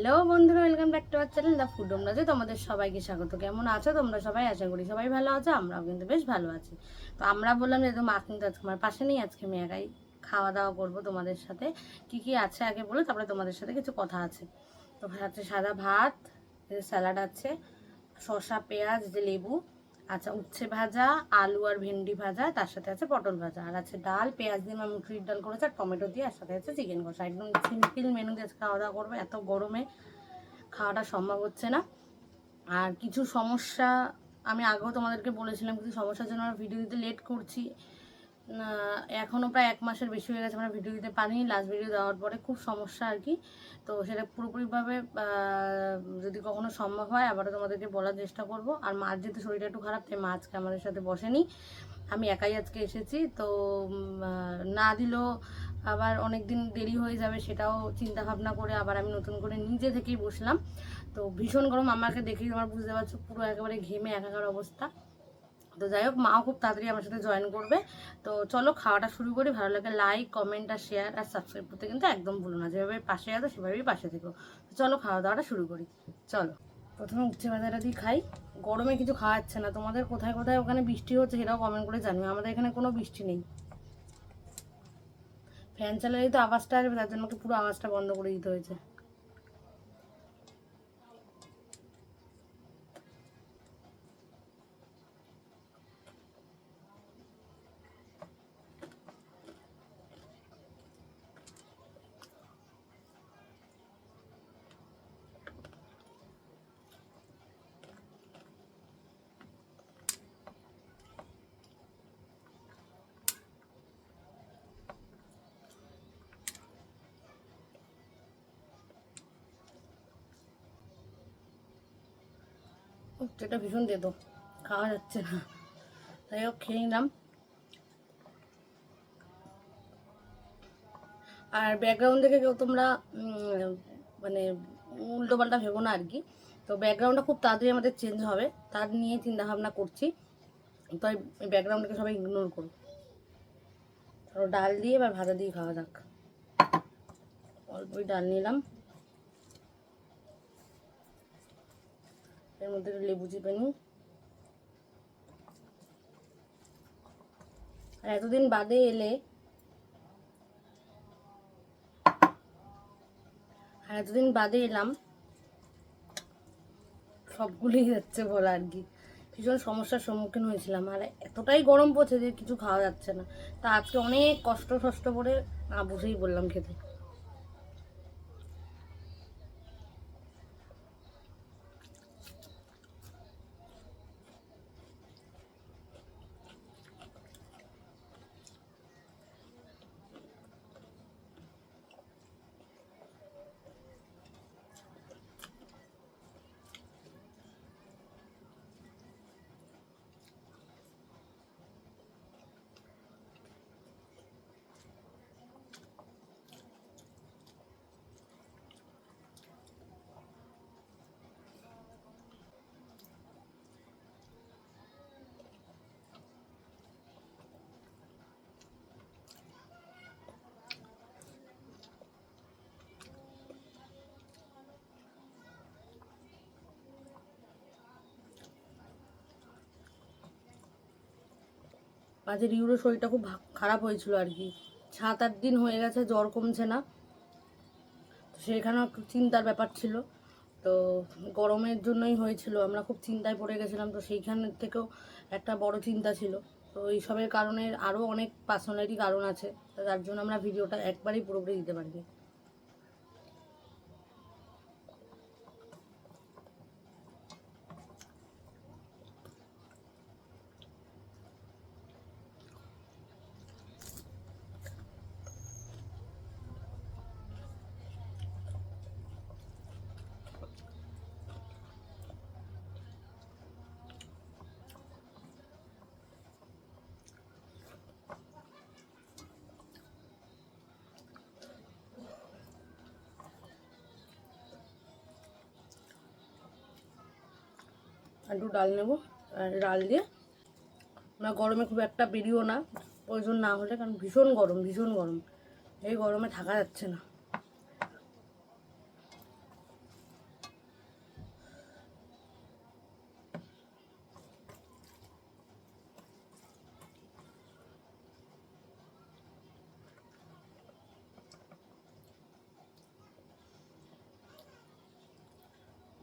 Hello বন্ধুরা, welcome back to our channel the food হোমরাজে তোমাদের সবাইকে স্বাগত। কেমন আছো তোমরা সবাই? আশা করি সবাই ভালো আছো, আমরাও কিন্তু বেশ ভালো আছি। তো আমরা বললাম যে মা কিন্তু আজকে আমার পাশে নেই, আজকে আমি একাই খাওয়া দাওয়া করবো তোমাদের সাথে। কি কি আছে আগে বলে তারপরে তোমাদের সাথে কিছু কথা আছে। তো আছে সাদা ভাত, স্যালাড আছে, শসা পেঁয়াজ যে লেবু, আচ্ছা উচ্ছে ভাজা, আলু আর ভেন্ডি ভাজা, তার সাথে আছে পটল ভাজা, আর আছে ডাল, পেঁয়াজ দিয়ে আমার মুসুরির ডাল করেছে, আর টমেটো দিয়ে, আর সাথে আছে চিকেন কষা। একদম সিম্পল মেনু দিয়ে খাওয়া দাওয়া করবো, এত গরমে খাওয়াটা সম্ভব হচ্ছে না। আর কিছু সমস্যা আমি আগেও তোমাদেরকে বলেছিলাম, কিছু সমস্যার জন্য আমরা ভিডিও দিতে লেট করছি। এখনও প্রায় 1 মাসের বেশি হয়ে গেছে আমরা ভিডিও দিতে পারিনি। লাস্ট ভিডিও দেওয়ার পরে খুব সমস্যা আর কি। তো সেটা পুরোপুরিভাবে যদি কখনো সম্ভব হয় আবারও তোমাদেরকে বলার চেষ্টা করব। আর মার যেহেতু শরীরটা একটু খারাপ, তাই মা আজকে আমাদের সাথে বসেনি, আমি একাই আজকে এসেছি। তো না দিলেও আবার অনেক দিন দেরি হয়ে যাবে, সেটাও চিন্তা ভাবনা করে আবার আমি নতুন করে নিজে থেকেই বসলাম। তো ভীষণ গরম, আমাকে দেখেই তোমার বুঝতে পারছো পুরো একেবারে ঘেমে একাকার অবস্থা। তো যাই হোক, মাও খুব তাড়াতাড়ি আমার সাথে জয়েন করবে। তো চলো খাওয়াটা শুরু করি। ভালো লাগে লাইক, কমেন্ট আর শেয়ার আর সাবস্ক্রাইব করতে কিন্তু একদম ভুলো না। যেভাবে পাশে আছো সেভাবেই পাশে থেকো। তো চলো খাওয়া দাওয়াটা শুরু করি। চলো প্রথমে উচ্ছে ভাজাটা দিয়ে খাই। গরমে কিছু খাওয়া যাচ্ছে না। তোমাদের কোথায় কোথায় ওখানে বৃষ্টি হচ্ছে সেটাও কমেন্ট করে জানিও। আমাদের এখানে কোনো বৃষ্টি নেই। ফ্যান চালালেই তো আওয়াজটা আসবে, তার জন্য পুরো আওয়াজটা বন্ধ করে দিতে হয়েছে। যেটা ভীষণ তেতো, খাওয়া যাচ্ছে না। তাই হোক খেয়ে নিলাম। আর ব্যাকগ্রাউন্ড থেকে কেউ তোমরা মানে উল্টো পাল্টা ভেবো না আর কি। তো ব্যাকগ্রাউন্ডটা খুব তাড়াতাড়ি আমাদের চেঞ্জ হবে, তার নিয়ে চিন্তা ভাবনা করছি। তো এই ব্যাকগ্রাউন্ডটাকে সবাই ইগনোর করো। ধরো ডাল দিয়ে এবার ভাজা দিয়ে খাওয়া যাক। অল্পই ডাল নিলাম, এর মধ্যে লেবু চিপে নিই। আর এতদিন বাদে এলে, এলাম, সবগুলোই যাচ্ছে বলা আর কি। ভীষণ সমস্যার সম্মুখীন হয়েছিলাম, আর এতটাই গরম পড়ছে যে কিছু খাওয়া যাচ্ছে না। তা আজকে অনেক কষ্ট করে না বসেই বললাম খেতে। মাঝে রিউরো শরীরটা খুব খারাপ হয়েছিল আর কি। 7-8 দিন হয়ে গেছে, জ্বর কমছে না। তো সেখানেও একটু চিন্তার ব্যাপার ছিল। তো গরমের জন্যই হয়েছিল, আমরা খুব চিন্তায় পড়ে গেছিলাম। তো সেইখান থেকেও একটা বড় চিন্তা ছিল। তো এইসবের কারণে আরও অনেক পার্সোনালিটি কারণ আছে, তার জন্য আমরা ভিডিওটা একবারই পুরোপুরি দিতে পারিনি। একটু ডাল নেবো, আর ডাল দিয়ে আমরা গরমে খুব একটা বেরিয়েও না প্রয়োজন না হলে, কারণ ভীষণ গরম, ভীষণ গরম। এই গরমে থাকা যাচ্ছে না।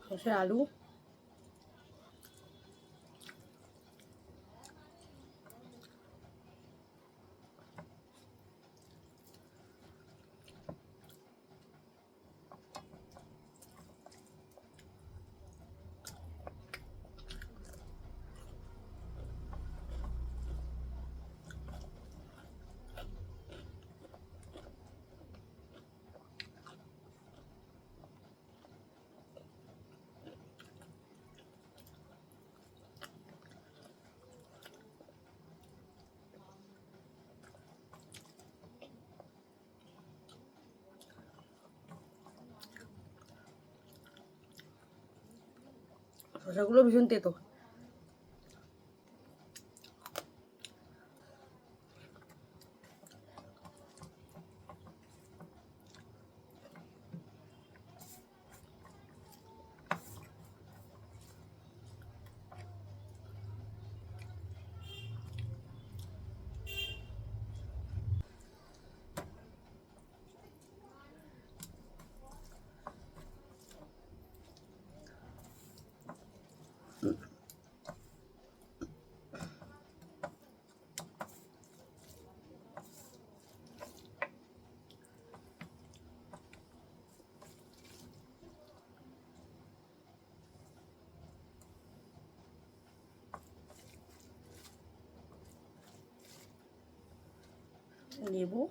সর্ষে আলু, শসাগুলো ভীষণ তেতো। লেবু,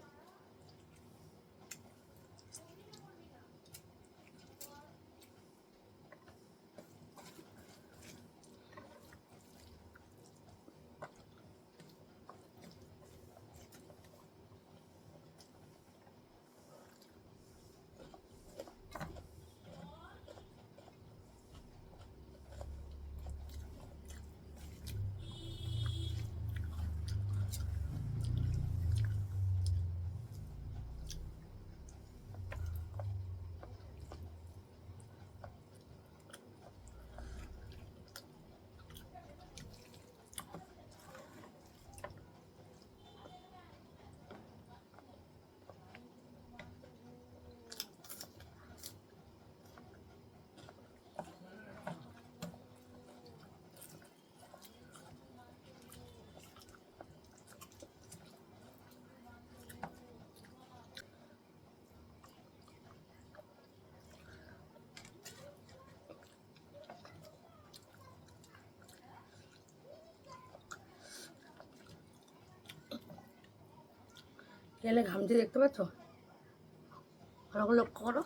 খেলে ঘামছি দেখতে পাচ্ছ? ভালো লক্ষ্য করো।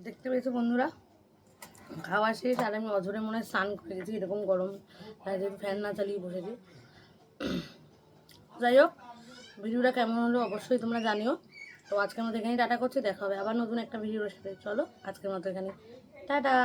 দেখতে পেয়েছো বন্ধুরা, খাওয়া শেষ আর আমি অঝরে মনে হয় স্নান করে গেছি, এরকম গরম, তাই যেহেতু ফ্যান না চালিয়ে বসেছি। যাই হোক, ভিডিওটা কেমন হলো অবশ্যই তোমরা জানিও। তো আজকের মতো এখানেই টাটা করছি, দেখা হবে আবার নতুন একটা ভিডিওর সাথে। চলো আজকের মতো এখানে টাটা।